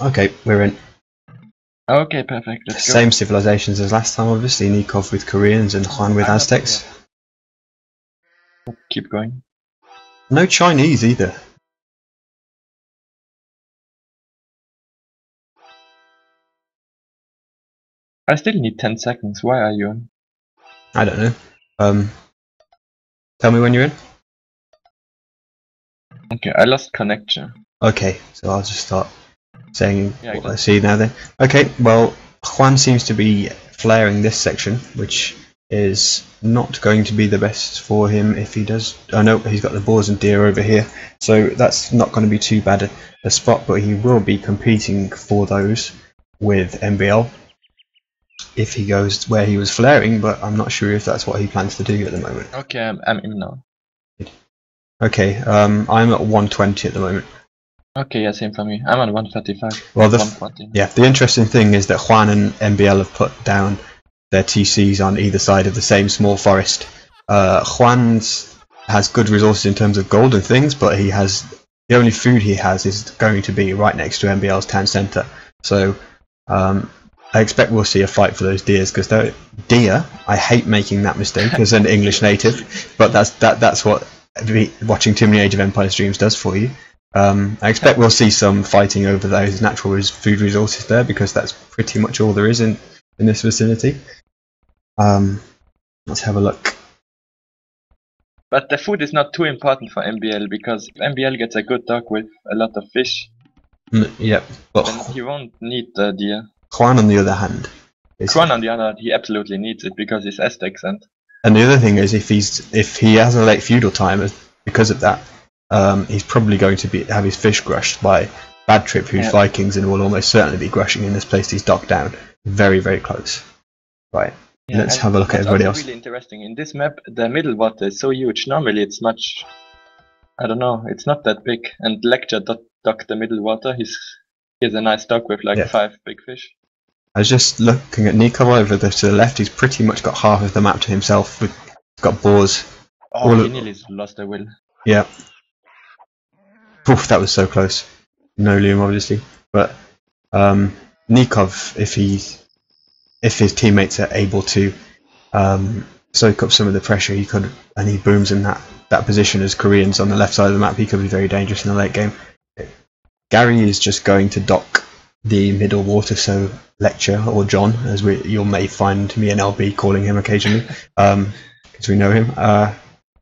Okay, we're in. Okay, perfect. Let's go. Same civilizations as last time, obviously. Nikov with Koreans and Juan with Aztecs. Keep going. No Chinese either. I still need 10 seconds. Why are you on? I don't know. Tell me when you're in. Okay, I lost connection. Okay, so I'll just start saying what I see now then. Okay, well, Juan seems to be flaring this section, which is not going to be the best for him if he does. I know he's got the boars and deer over here, so that's not going to be too bad a spot, but he will be competing for those with MBL if he goes where he was flaring, but I'm not sure if that's what he plans to do at the moment. Okay, I'm in now. Okay, I'm at 120 at the moment. Okay, yeah, same for me. I'm on 135. Well, the interesting thing is that Juan and MBL have put down their TCs on either side of the same small forest. Juan's has good resources in terms of gold and things, but he has the only food he has is going to be right next to MBL's town centre. So I expect we'll see a fight for those deers, because deer. I hate making that mistake as an English native, but that's what watching too many Age of Empires streams does for you. I expect we'll see some fighting over those natural food resources there, because that's pretty much all there is in this vicinity. Let's have a look. But the food is not too important for MBL, because if MBL gets a good dog with a lot of fish, yep. Well, then he won't need the deer. Juan, on the other hand, he absolutely needs it because he's Aztecs, and the other thing is if he has a late feudal time because of that, he's probably going to have his fish grushed by Bad Trip, who's Vikings, and will almost certainly be grushing in this place he's docked down. Very, very close. Right. Yeah, let's have a look at everybody else. Really interesting. In this map, the middle water is so huge. Normally it's much, I don't know, it's not that big. And Lecture docked the middle water. He has a nice dock with like 5 big fish. I was just looking at Nikov over to the left. He's pretty much got half of the map to himself. He's got boars. Oh, he nearly lost the will. Yeah. Oof, that was so close. No loom, obviously. But Nikov, if his teammates are able to soak up some of the pressure, he could, and he booms in that position as Koreans on the left side of the map, he could be very dangerous in the late game. Gary is just going to dock the middle water, so Lecture, or John, as you may find me and LB calling him occasionally, because we know him,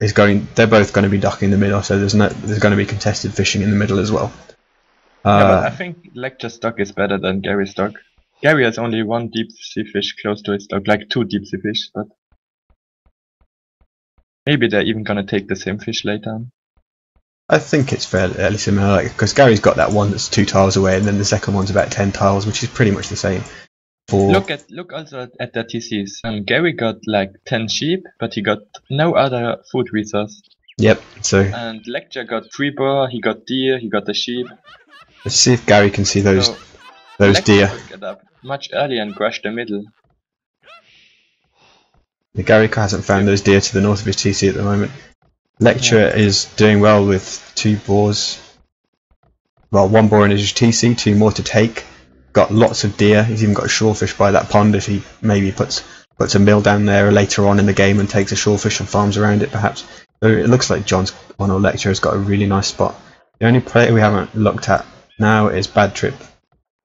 they're both going to be docking the middle, so there's going to be contested fishing in the middle as well. Yeah, but I think Lecture's dock is better than Gary's dock. Gary has only 1 deep sea fish close to his dock, like 2 deep sea fish, but maybe they're even gonna take the same fish later on. I think it's fairly similar, because Gary's got that one that's 2 tiles away, and then the second one's about 10 tiles, which is pretty much the same. Look also at the TCs. Gary got like 10 sheep, but he got no other food resource. Yep. So. And Lecture got 3 boar. He got deer. He got the sheep. Let's see if Gary can see those deer. Get up much earlier and crush the middle. Gary hasn't found those deer to the north of his TC at the moment. Lecture is doing well with 2 boars. Well, 1 boar in his TC, 2 more to take. Got lots of deer. He's even got a shorefish by that pond if he maybe puts a mill down there later on in the game and takes a shorefish and farms around it, perhaps. So it looks like John's on or Lecture has got a really nice spot. The only player we haven't looked at now is Bad Trip,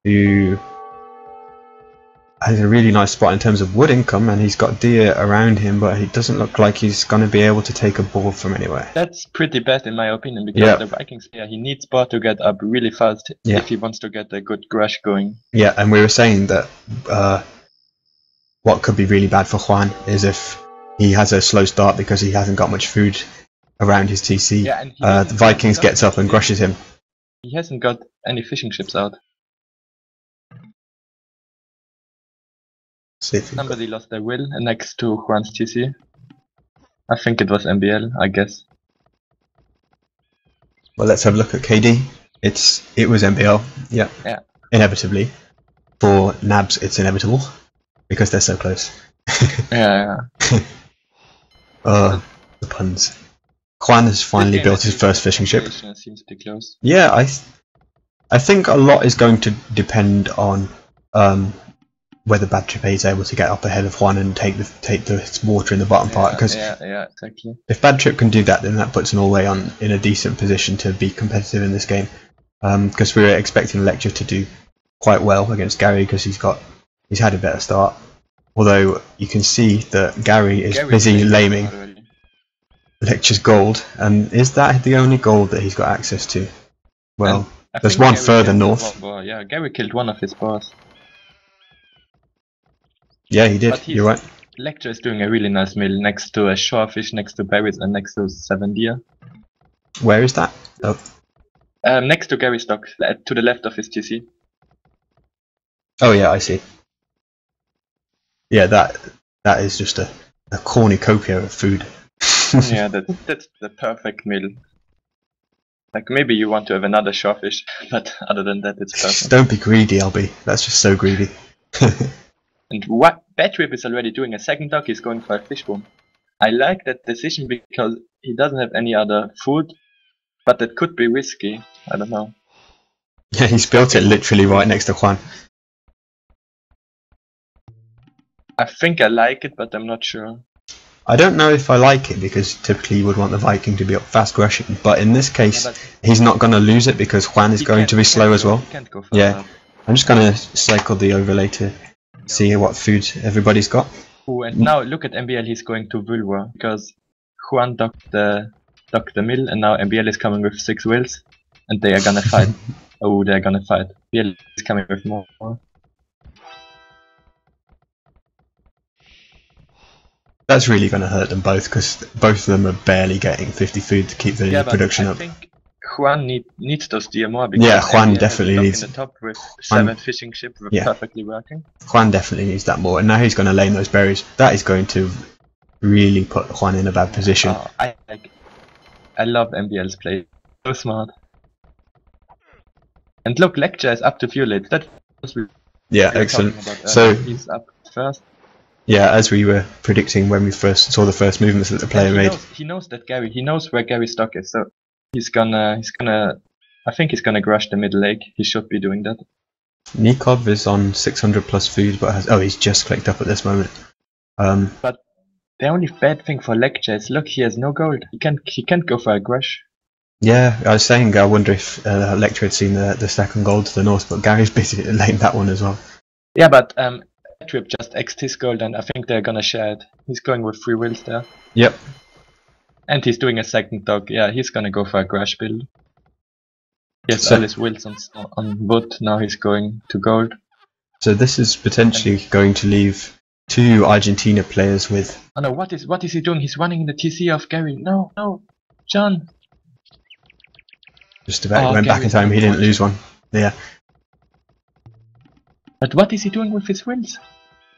who has a really nice spot in terms of wood income, and he's got deer around him, but he doesn't look like he's going to be able to take a boar from anywhere. That's pretty bad in my opinion, because the Vikings player, he needs boar to get up really fast if he wants to get a good grush going. Yeah, and we were saying that what could be really bad for Juan is if he has a slow start because he hasn't got much food around his TC. Yeah, and the Vikings gets up and grushes him. He hasn't got any fishing ships out. Somebody lost their will next to Juan's TC. I think it was MBL, I guess. Well, let's have a look at KD. It was MBL, yeah. Inevitably. For Nabs, it's inevitable because they're so close. yeah. The puns. Juan has finally built his first fishing ship. Seems to be close. Yeah, I think a lot is going to depend on whether Bad Trip A is able to get up ahead of Juan and take the water in the bottom part. Because exactly. if Bad Trip can do that, then that puts Norway in a decent position to be competitive in this game. Because we were expecting Lecture to do quite well against Gary because he's had a better start. Although you can see that Gary is busy laming Lecture's gold, and is that the only gold that he's got access to? Well, there's one further north. Yeah, Gary killed one of his boss. Yeah, he did. You're right. Lecture is doing a really nice mill next to a shorefish, next to berries, and next to 7 deer. Where is that? Oh. Next to Gary's dock, to the left of his TC. Oh yeah, I see. Yeah, that is just a cornucopia of food. Yeah, that's the perfect meal. Like maybe you want to have another shorefish, but other than that, it's perfect. Don't be greedy, LB. That's just so greedy. And what Bad Trip is already doing a second dock. He's going for a fish boom. I like that decision because he doesn't have any other food, but that could be risky. I don't know. Yeah, he's built it literally right next to Juan. I think I like it, but I'm not sure. I don't know if I like it because typically you would want the Viking to be up fast rushing, but in this case he's not going to lose it because Juan is going to be slow as well. Yeah, I'm just going to cycle the overlay to see what food everybody's got. Oh, and now look at MBL, he's going to Vulva because Juan docked the mill and now MBL is coming with 6 wheels and they are gonna fight. Oh, they're gonna fight. MBL is coming with more. That's really going to hurt them both because both of them are barely getting 50 food to keep the production up. I think Juan needs those deer more because Juan definitely needs in the top with 7 fishing ships perfectly working. Juan definitely needs that more, and now he's going to lane those berries. That is going to really put Juan in a bad position. Oh, I love MBL's play. So smart. And look, Lecture is up to fuel it. That was excellent. So he's up first. Yeah, as we were predicting when we first saw the first movements that the player made. He knows that he knows where Gary's stock is, so he's gonna, I think he's gonna rush the middle leg. He should be doing that. Nikov is on 600 plus food, but he's just clicked up at this moment. But the only bad thing for Lecture is, look, he has no gold. He can't go for a grush. Yeah, I was saying, I wonder if Lecture had seen the second gold to the north, but Gary's basically lamed that one as well. Yeah, but Trip just X'd his gold and I think they're gonna share it. He's going with 3 wheels there. Yep. And he's doing a second dog. Yeah, he's gonna go for a grash build. He has all his wheels on wood, now he's going to gold. So this is potentially going to leave 2 Argentina players with... Oh no, what is he doing? He's running in the TC of Gary. No, John! Just about went back in time, he didn't lose one. Yeah. But what is he doing with his wheels?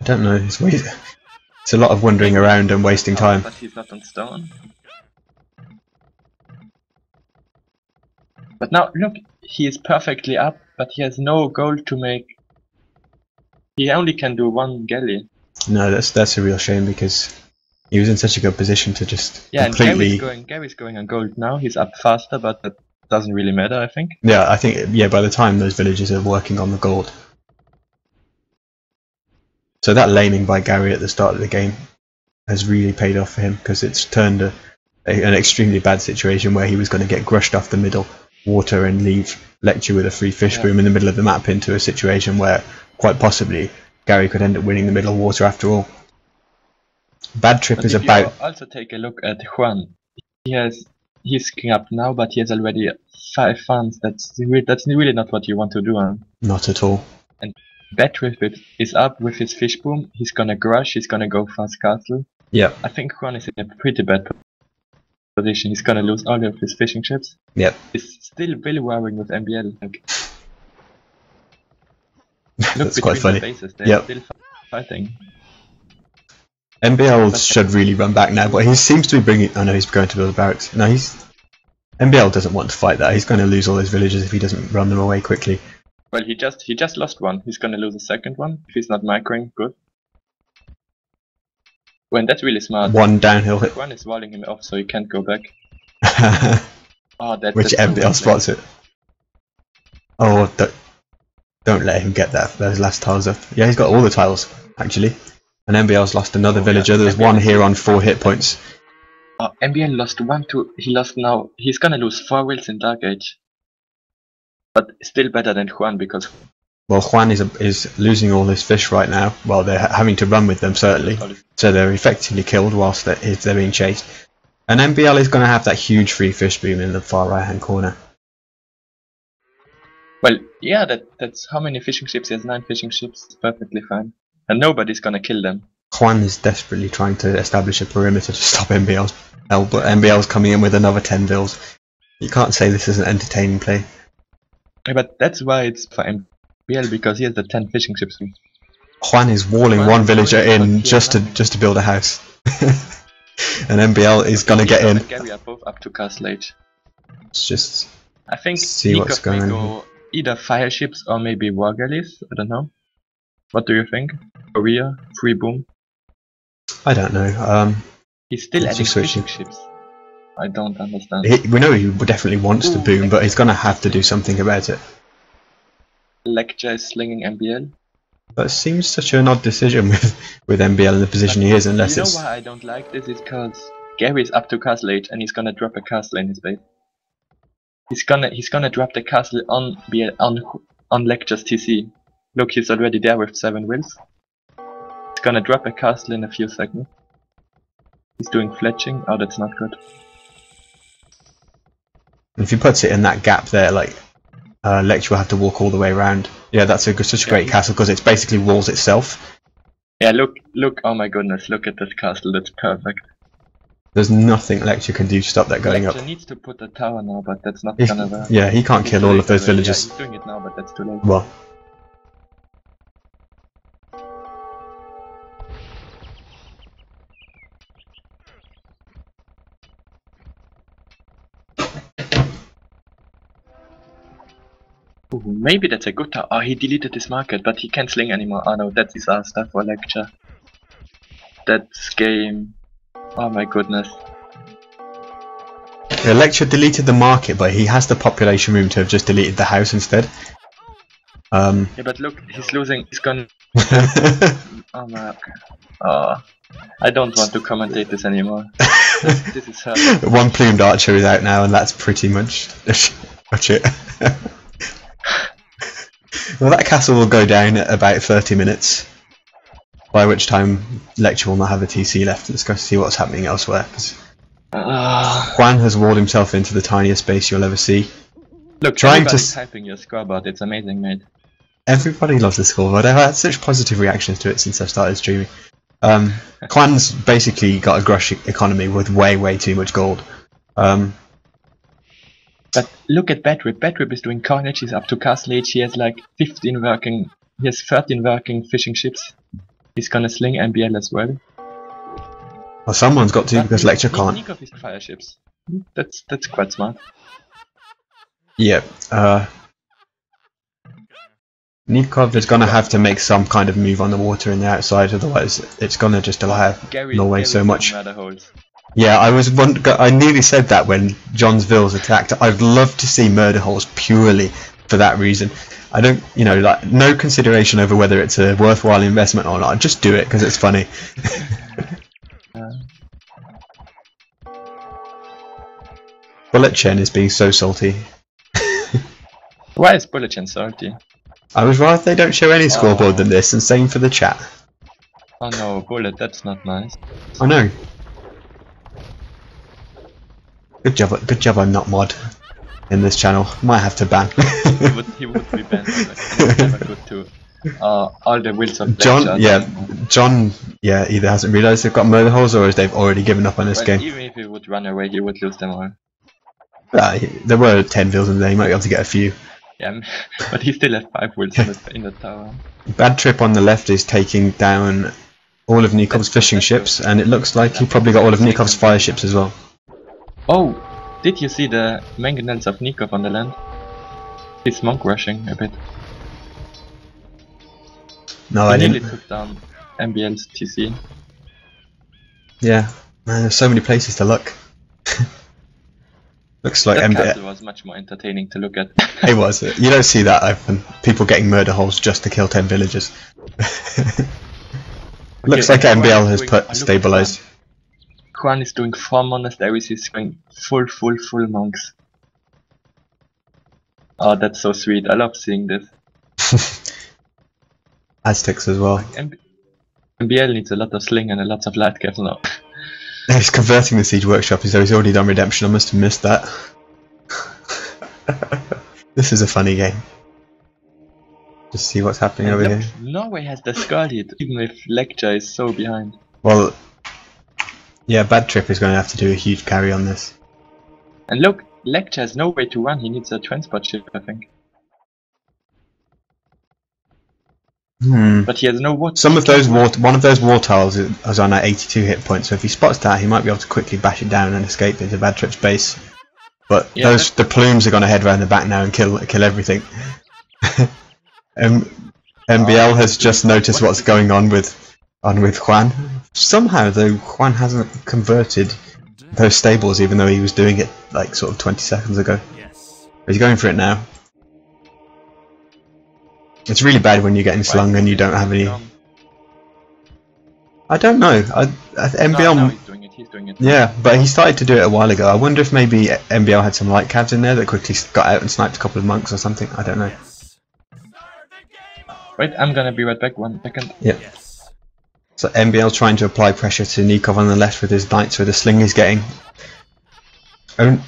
I don't know, it's a lot of wandering around and wasting time. But he's not on stone. But now, look, he is perfectly up, but he has no gold to make. He only can do 1 galley. No, that's a real shame because he was in such a good position to just completely... and Gary's going on gold now, he's up faster, but that doesn't really matter, I think. Yeah, I think, by the time those villagers are working on the gold. So that laming by Gary at the start of the game has really paid off for him because it's turned an extremely bad situation where he was going to get grushed off the middle water and leave Lecture with a free fish boom in the middle of the map into a situation where quite possibly Gary could end up winning the middle water after all. Bad Trip is about... Also take a look at Juan. He's king up now, but he has already 5 farms. That's really not what you want to do. Huh? Not at all. And Bad Trip is up with his fish boom. He's gonna grush. He's gonna go fast castle. Yeah. I think Juan is in a pretty bad position. He's gonna lose all of his fishing ships. Yep. He's still really worrying with MBL. Like, that's quite funny. They're still fighting. MBL should really run back now, but he seems to be bringing... Oh no, he's going to build a barracks. No, MBL doesn't want to fight that. He's going to lose all his villagers if he doesn't run them away quickly. Well, he just lost one. He's gonna lose a second one if he's not microing. Good. When that's really smart. One downhill hit. One is walling him off, so he can't go back. Which MBL spots it. Oh, don't let him get those last tiles up. Yeah, he's got all the tiles, actually. And MBL's lost another villager. There's MBL one here on 4 hit points. MBL lost 1, 2. He lost now. He's gonna lose 4 wheels in Dark Age. But still better than Juan because. Well, Juan is losing all his fish right now. Well, they're having to run with them, certainly. So they're effectively killed whilst they're being chased. And MBL is going to have that huge free fish boom in the far right hand corner. Well, yeah, that's how many fishing ships? He has 9 fishing ships. It's perfectly fine. And nobody's gonna kill them. Juan is desperately trying to establish a perimeter to stop MBL's but MBL's coming in with another 10 vills. You can't say this is an entertaining play. Yeah, but that's why it's for MBL, because he has the 10 fishing ships. Juan is walling one villager in just to build a house. And MBL is gonna get in. Gary are both up to castle age. It's just I think see what's going on. Go either fire ships or maybe war galleys. I don't know. What do you think? Korea, free boom. I don't know. He's still adding fishing ships. I don't understand. We know he definitely wants to boom, but he's gonna have to do something about it. Lecture is slinging MBL. That seems such an odd decision with MBL in the position he is, unless you know it's. Why I don't like this is because Gary's up to castle age and he's gonna drop a castle in his base. He's gonna drop the castle on BL on Lecture's TC. Look, he's already there with 7 wheels. He's gonna drop a castle in a few seconds. He's doing fletching. Oh, that's not good. If he puts it in that gap there, like Lecture will have to walk all the way around. Yeah, that's such a great castle because it's basically walls itself. Yeah, look! Oh my goodness! Look at this castle. That's perfect. There's nothing Lecture can do to stop that going Lecture up. needs to put a tower now, but that's not gonna work. Yeah, he can't kill all of those villagers. Yeah, he's doing it now, but that's too late. Well. Ooh, maybe that's a good tower. Oh, he deleted his market, but he can't sling anymore. Oh no, that's disaster for Lecture. That's game. Oh my goodness. The Lecture deleted the market, but he has the population room to have just deleted the house instead. Yeah, but look, he's losing. He's gonna. Oh my. Oh, I don't want to commentate this anymore. This is hard. One plumed archer is out now, and that's pretty much it. Well, that castle will go down at about 30 minutes, by which time Lecture will not have a TC left. Let's go see what's happening elsewhere. Juan has walled himself into the tiniest base you'll ever see. Look, trying to typing your scoreboard. It's amazing, mate. Everybody loves the scoreboard. I've had such positive reactions to it since I started streaming. Juan's basically got a grush economy with way too much gold. But look at Badrip. Badrip is doing carnage. He's up to castle age. He has like 15 working. He has 13 working fishing ships. He's gonna sling MBL as well. Well, someone's got to, because Lecture can't. Nikov is fire ships. That's quite smart. Yeah. Nikov is gonna have to make some kind of move on the water in the outside, otherwise it's gonna just allow Norway so much. Yeah, I nearly said that when John's Vills attacked. I'd love to see murder holes purely for that reason. I don't, like, no consideration over whether it's a worthwhile investment or not. Just do it because it's funny. Bullet Chen is being so salty. Why is Bullet Chen salty? I would rather they don't show any scoreboard than this, and same for the chat. Oh no, Bullet, that's not nice. I know. Good job I'm not mod in this channel. Might have to ban. he would be banned. It's never good to all the wheels of John, yeah, either hasn't realised they've got murder holes or they've already given up on this game. Even if he would run away, he would lose them all. There were 10 vills in there, he might be able to get a few. Yeah, but he still has 5 wheels in the tower. Bad Trip on the left is taking down all of Nikov's fishing ships, and it looks like he probably got all of Nikov's fire ships as well. Oh, did you see the mangonels of Nikov on the land? He's monk rushing a bit. No, I didn't. He nearly took down MBL's TC. Yeah, man, there's so many places to look. Looks like That MBL. castle was much more entertaining to look at. It was. You don't see that often. People getting murder holes just to kill 10 villagers. Looks like and MBL Juan has is doing- put look at stabilized. Juan is doing 4 monasteries, he's going full monks. Oh, that's so sweet. I love seeing this. Aztecs as well. MBL needs a lot of sling and a lot of light caps now. He's converting the siege workshop as though he's already done redemption. I must have missed that. This is a funny game. Just see what's happening over here. Norway has the Scalded, even if Lecture is so behind. Well, yeah, Bad Trip is going to have to do a huge carry on this. And look, Lecture has no way to run, he needs a transport ship, I think. But he has no water. Some of those one of those war tiles is on at 82 hit points, so if he spots that, he might be able to quickly bash it down and escape into Bad Trip's base. But yeah, the plumes are going to head round the back now and kill everything. MBL has just noticed what's going on with Juan. Somehow, though, Juan hasn't converted those stables, even though he was doing it like sort of 20 seconds ago. He's going for it now. It's really bad when you're getting slung and you don't have any. I don't know. MBL. No, he's doing it. Yeah, but he started to do it a while ago. I wonder if maybe MBL had some light cavs in there that quickly got out and sniped a couple of monks or something. I don't know. Wait, I'm gonna be right back. 1 second. Yep. So MBL trying to apply pressure to Nikov on the left with his knights, with the sling he's getting.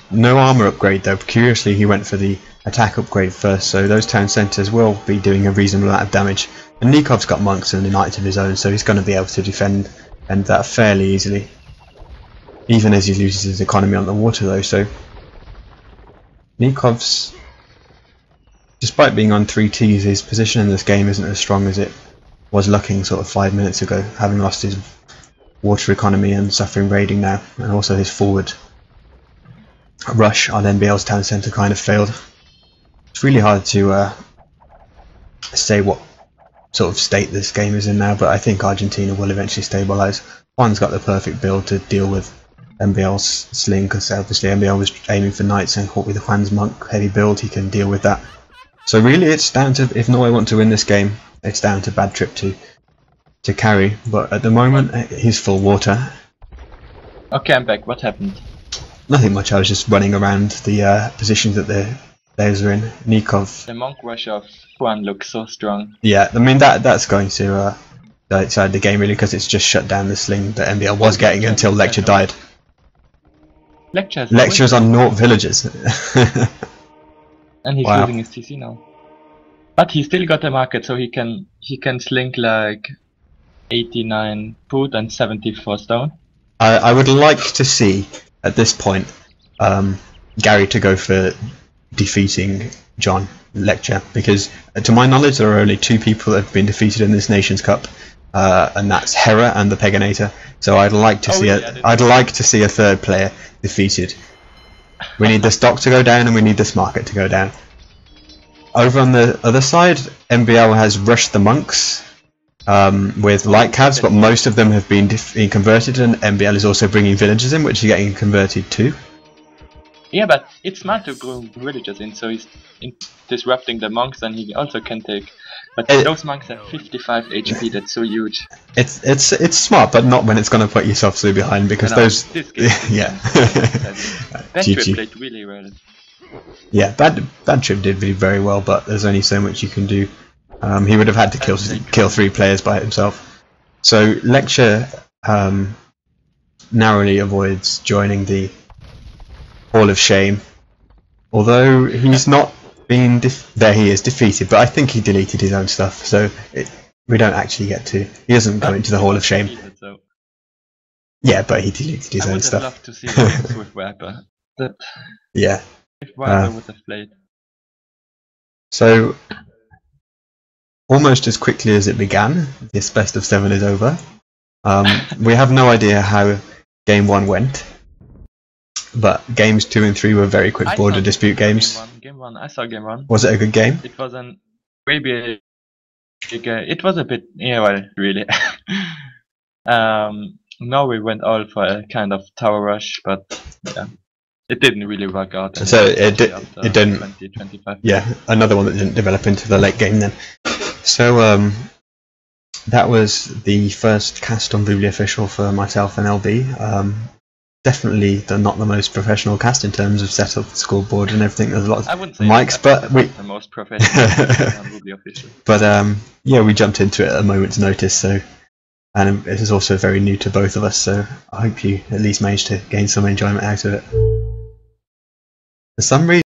No armor upgrade though. Curiously, he went for the attack upgrade first, so those town centres will be doing a reasonable amount of damage. And Nikov's got monks and the knights of his own, so he's going to be able to defend that fairly easily. Even as he loses his economy on the water though, so Nikov's, despite being on 3 Ts, his position in this game isn't as strong as it was looking sort of 5 minutes ago, having lost his water economy and suffering raiding now, and also his forward rush on NBL's town centre kind of failed. It's really hard to say what sort of state this game is in now, but I think Argentina will eventually stabilise. Juan's got the perfect build to deal with MBL's sling, because obviously MBL was aiming for knights and caught with Juan's monk heavy build, he can deal with that. So really it's down to, if Norway want to win this game, it's down to Bad Trip to carry, but at the moment he's full water. Okay, I'm back. What happened? Nothing much, I was just running around the positions that those are in. Nikov. The monk rush of Juan looks so strong. Yeah, I mean that's going to decide the game really, because it's just shut down the sling that MBL was getting until Lecture died. Lecture's on North villages. And he's losing his TC now. But he still got a market, so he can slink like 89 food and 74 stone. I would like to see at this point Gary to go for defeating John Lecture, because to my knowledge there are only 2 people that have been defeated in this Nations Cup, and that's Hera and the Peganator. So I'd like to see a third player defeated. We need this dock to go down and we need this market to go down. Over on the other side, MBL has rushed the monks with light cavs, but most of them have been converted, and MBL is also bringing villagers in, which are getting converted too. Yeah, but it's smart to bring villagers in, so he's disrupting the monks, and he also can take. But those monks have 55 HP. That's so huge. It's smart, but not when it's going to put yourself so behind, because those. Yeah. Bad Trip played really well. Yeah, Bad Trip did very well, but there's only so much you can do. He would have had to kill 3 players by himself. So Lecture narrowly avoids joining the Hall of Shame, although he's not been there. He is defeated, but I think he deleted his own stuff, so we don't actually get to. He doesn't go into the Hall of Shame. Yeah, but he deleted his own stuff. I would have loved to see games with Viper. Yeah. If Viper would have played. So, almost as quickly as it began, this best of 7 is over. We have no idea how Game 1 went, but Games 2 and 3 were very quick border dispute games. Game 1, I saw Game 1. Was it a good game? It was maybe it was a bit, yeah, well, really. Norway went all for a kind of tower rush, but yeah, It didn't really work out. So it didn't. 2025. Yeah, another one that didn't develop into the late game then. So that was the first cast on Voobly Official for myself and LB. Definitely not the most professional cast in terms of setup, scoreboard, and everything. There's a lot of I wouldn't say mics, but we the most professional on Voobly Official. But yeah, we jumped into it at a moment's notice. So, and it is also very new to both of us. So I hope you at least managed to gain some enjoyment out of it. For some reason.